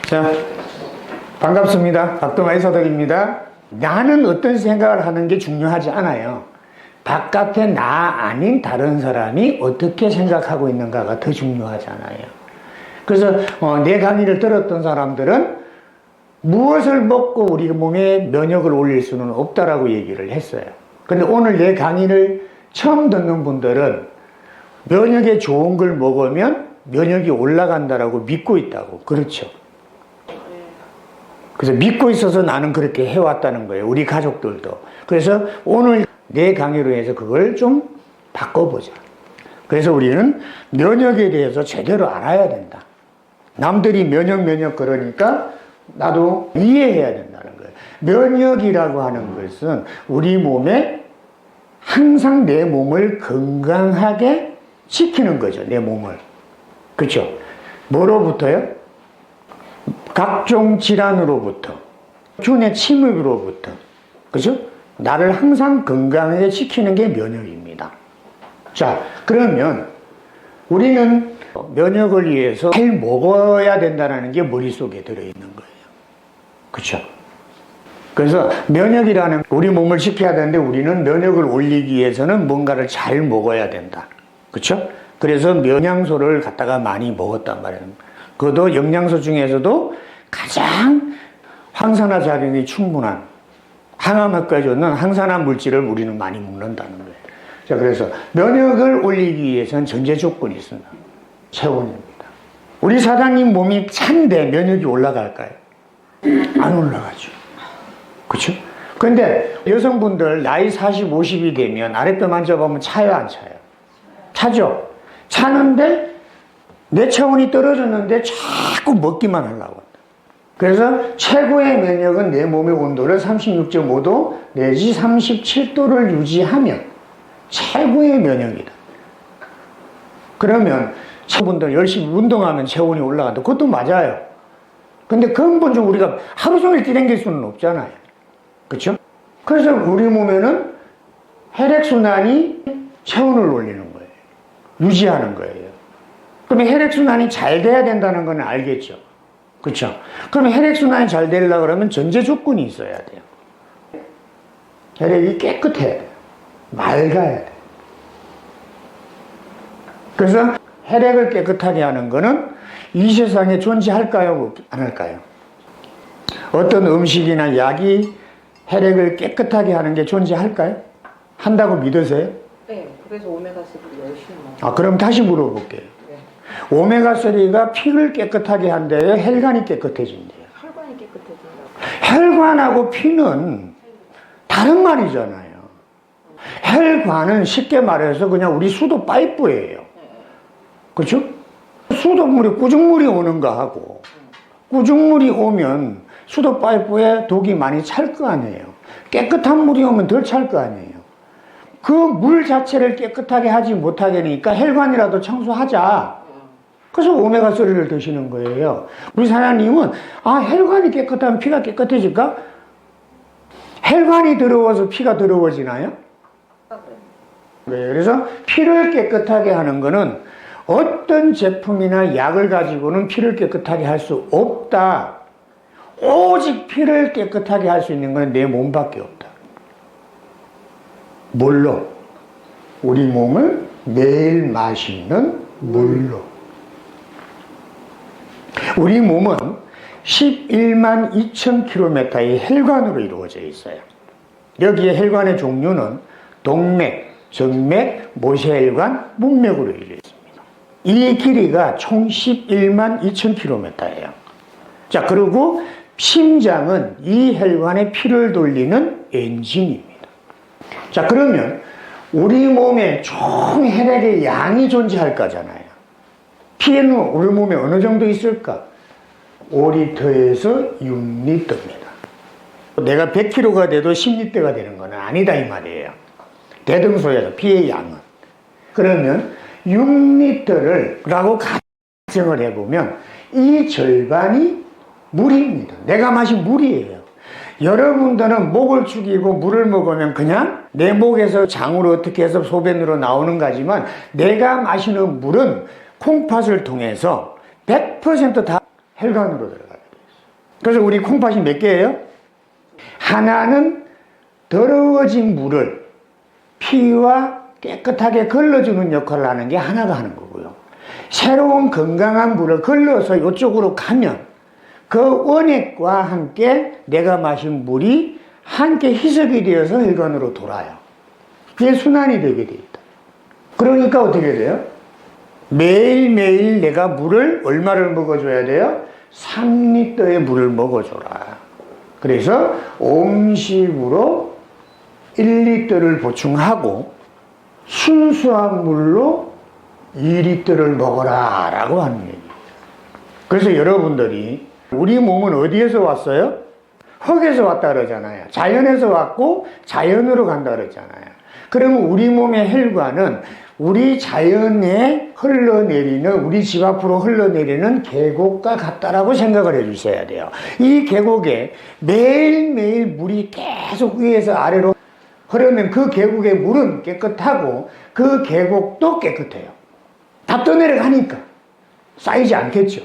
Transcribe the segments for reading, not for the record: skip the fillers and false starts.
자, 반갑습니다. 박동아의 서덕입니다. 나는 어떤 생각을 하는 게 중요하지 않아요. 바깥에 나 아닌 다른 사람이 어떻게 생각하고 있는가가 더 중요하잖아요. 그래서 내 강의를 들었던 사람들은 무엇을 먹고 우리 몸에 면역을 올릴 수는 없다라고 얘기를 했어요. 근데 오늘 내 강의를 처음 듣는 분들은 면역에 좋은 걸 먹으면 면역이 올라간다라고 믿고 있다고. 그렇죠? 그래서 믿고 있어서 나는 그렇게 해왔다는 거예요. 우리 가족들도. 그래서 오늘 내 강의로 해서 그걸 좀 바꿔보자. 그래서 우리는 면역에 대해서 제대로 알아야 된다. 남들이 면역 그러니까 나도 이해해야 된다는 거예요. 면역이라고 하는 것은 우리 몸에 항상 내 몸을 건강하게 지키는 거죠. 내 몸을. 그렇죠? 뭐로부터요? 각종 질환으로부터, 균의 침입으로부터, 그죠? 나를 항상 건강하게 지키는 게 면역입니다. 자, 그러면 우리는 면역을 위해서 잘 먹어야 된다는 게 머릿속에 들어있는 거예요. 그렇죠? 그래서 면역이라는 우리 몸을 지켜야 되는데 우리는 면역을 올리기 위해서는 뭔가를 잘 먹어야 된다. 그렇죠? 그래서 영양소를 갖다가 많이 먹었단 말이에요. 그것도 영양소 중에서도 가장 항산화 작용이 충분한 항암효과에 좋는 항산화 물질을 우리는 많이 먹는다는 거예요. 자, 그래서 면역을 올리기 위해서는 전제 조건이 있습니다. 체온입니다. 우리 사장님 몸이 찬데 면역이 올라갈까요? 안 올라가죠. 그렇죠? 근데 여성분들 나이 40, 50이 되면 아랫배 만져보면 차요, 안 차요? 차죠? 차는데 내 체온이 떨어졌는데 자꾸 먹기만 하려고 한다. 그래서 최고의 면역은 내 몸의 온도를 36.5도 내지 37도를 유지하면 최고의 면역이다. 그러면 분들 열심히 운동하면 체온이 올라간다. 그것도 맞아요. 근데 근본적으로 우리가 하루 종일 뛰댕길 수는 없잖아요. 그렇죠? 그래서 우리 몸에는 혈액순환이 체온을 올리는 거예요. 유지하는 거예요. 그러면 혈액순환이 잘 돼야 된다는 건 알겠죠? 그렇죠? 그러면 혈액순환이 잘 되려고 그러면 전제 조건이 있어야 돼요. 혈액이 깨끗해야 돼요. 맑아야 돼요. 그래서 혈액을 깨끗하게 하는 거는 이 세상에 존재할까요? 안 할까요? 어떤 음식이나 약이 혈액을 깨끗하게 하는 게 존재할까요? 한다고 믿으세요? 네, 그래서 오메가3를 열심히 먹어요. 아, 그럼 다시 물어볼게요. 오메가3가 피를 깨끗하게 한대요? 혈관이 깨끗해진대요? 혈관이 깨끗해진다고. 혈관하고 피는 다른 말이잖아요. 혈관은 쉽게 말해서 그냥 우리 수도 파이프예요. 그렇죠? 수돗물이 꾸중물이 오는 거 하고 꾸중물이 오면 수도 파이프에 독이 많이 찰 거 아니에요. 깨끗한 물이 오면 덜 찰 거 아니에요. 그 물 자체를 깨끗하게 하지 못하게 하니까 혈관이라도 청소하자. 그래서 오메가3를 드시는 거예요. 우리 사장님은 혈관이 깨끗하면 피가 깨끗해질까? 혈관이 더러워서 피가 더러워지나요? 그래서 피를 깨끗하게 하는 거는 어떤 제품이나 약을 가지고는 피를 깨끗하게 할 수 없다. 오직 피를 깨끗하게 할 수 있는 건 내 몸밖에 없다. 물로? 우리 몸을 매일 마시는 물로. 우리 몸은 11만 2,000km의 혈관으로 이루어져 있어요. 여기에 혈관의 종류는 동맥, 정맥, 모세혈관, 문맥으로 이루어져 있습니다. 이 길이가 총 11만 2,000km예요. 자, 그리고 심장은 이 혈관에 피를 돌리는 엔진입니다. 자, 그러면 우리 몸에 총 혈액의 양이 존재할 거잖아요. 피는 우리 몸에 어느 정도 있을까? 5리터에서 6리터입니다. 내가 100kg가 돼도 10리터가 되는 건 아니다 이 말이에요. 대등소에서 피의 양은. 그러면 6리터를 라고 가정을 해보면 이 절반이 물입니다. 내가 마신 물이에요. 여러분들은 목을 죽이고 물을 먹으면 그냥 내 목에서 장으로 어떻게 해서 소변으로 나오는 거지만 내가 마시는 물은 콩팥을 통해서 100% 다 혈관으로 들어가요. 그래서 우리 콩팥이 몇 개예요? 하나는 더러워진 물을 피와 깨끗하게 걸러주는 역할을 하는 게 하나가 하는 거고요. 새로운 건강한 물을 걸러서 이쪽으로 가면 그 원액과 함께 내가 마신 물이 함께 희석이 되어서 혈관으로 돌아요. 그게 순환이 되게 돼 있다. 그러니까 어떻게 돼요? 매일매일 내가 물을 얼마를 먹어줘야 돼요? 3리터의 물을 먹어줘라. 그래서 음식으로 1리터를 보충하고 순수한 물로 2리터를 먹어라 라고 하는 얘기예요. 그래서 여러분들이 우리 몸은 어디에서 왔어요? 흙에서 왔다 그러잖아요. 자연에서 왔고 자연으로 간다 그러잖아요. 그러면 우리 몸의 혈관은 우리 자연에 흘러내리는, 우리 집 앞으로 흘러내리는 계곡과 같다라고 생각을 해 주셔야 돼요. 이 계곡에 매일매일 물이 계속 위에서 아래로 흐르면 그 계곡의 물은 깨끗하고 그 계곡도 깨끗해요. 다 떠내려가니까 쌓이지 않겠죠.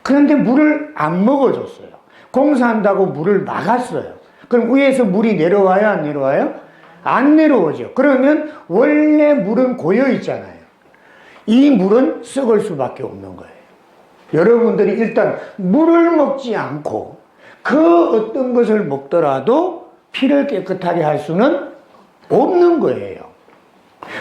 그런데 물을 안 먹어줬어요. 공사한다고 물을 막았어요. 그럼 위에서 물이 내려와요, 안 내려와요? 안 내려오죠. 그러면 원래 물은 고여 있잖아요. 이 물은 썩을 수밖에 없는 거예요. 여러분들이 일단 물을 먹지 않고 그 어떤 것을 먹더라도 피를 깨끗하게 할 수는 없는 거예요.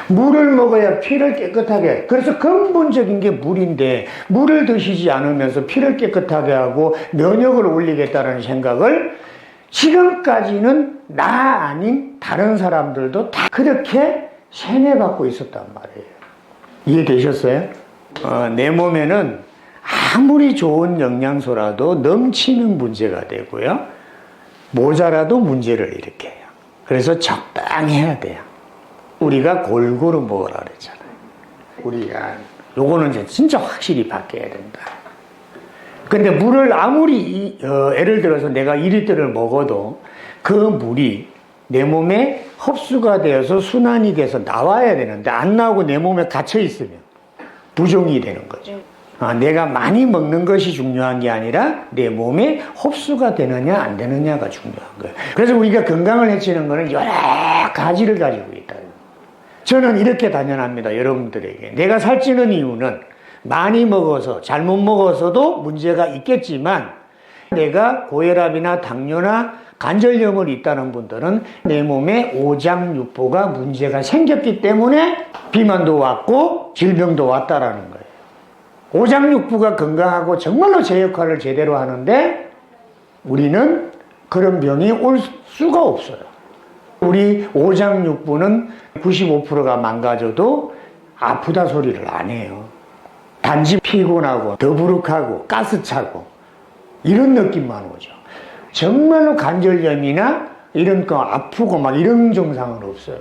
물을 먹어야 피를 깨끗하게, 그래서 근본적인 게 물인데 물을 드시지 않으면서 피를 깨끗하게 하고 면역을 올리겠다는 생각을 지금까지는 나 아닌 다른 사람들도 다 그렇게 세뇌받고 있었단 말이에요. 이해되셨어요? 내 몸에는 아무리 좋은 영양소라도 넘치는 문제가 되고요, 모자라도 문제를 일으켜요. 그래서 적당히 해야 돼요. 우리가 골고루 먹으라 그랬잖아요. 우리가 요거는 이제 진짜 확실히 바뀌어야 된다. 근데 물을 아무리 예를 들어서 내가 2리터를 먹어도 그 물이 내 몸에 흡수가 되어서 순환이 돼서 나와야 되는데 안 나오고 내 몸에 갇혀 있으면 부종이 되는 거죠. 내가 많이 먹는 것이 중요한 게 아니라 내 몸에 흡수가 되느냐 안 되느냐가 중요한 거예요. 그래서 우리가 건강을 해치는 거는 여러 가지를 가지고 있다. 저는 이렇게 단언합니다. 여러분들에게 내가 살찌는 이유는 많이 먹어서 잘못 먹어서도 문제가 있겠지만, 내가 고혈압이나 당뇨나 관절염을 있다는 분들은 내 몸에 오장육부가 문제가 생겼기 때문에 비만도 왔고 질병도 왔다라는 거예요. 오장육부가 건강하고 정말로 제 역할을 제대로 하는데 우리는 그런 병이 올 수가 없어요. 우리 오장육부는 95%가 망가져도 아프다 소리를 안 해요. 단지 피곤하고 더부룩하고 가스차고 이런 느낌만 오죠. 정말로 관절염이나 이런 거 아프고 막 이런 증상은 없어요.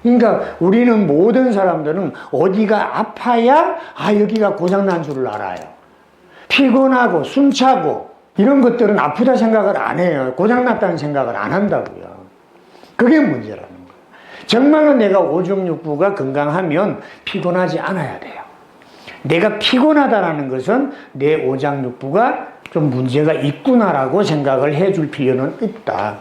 그러니까 우리는 모든 사람들은 어디가 아파야 여기가 고장난 줄을 알아요. 피곤하고 숨차고 이런 것들은 아프다 생각을 안 해요. 고장났다는 생각을 안 한다고요. 그게 문제라는 거예요. 정말로 내가 오장육부가 건강하면 피곤하지 않아야 돼요. 내가 피곤하다는 것은 내 오장육부가 좀 문제가 있구나라고 생각을 해줄 필요는 있다.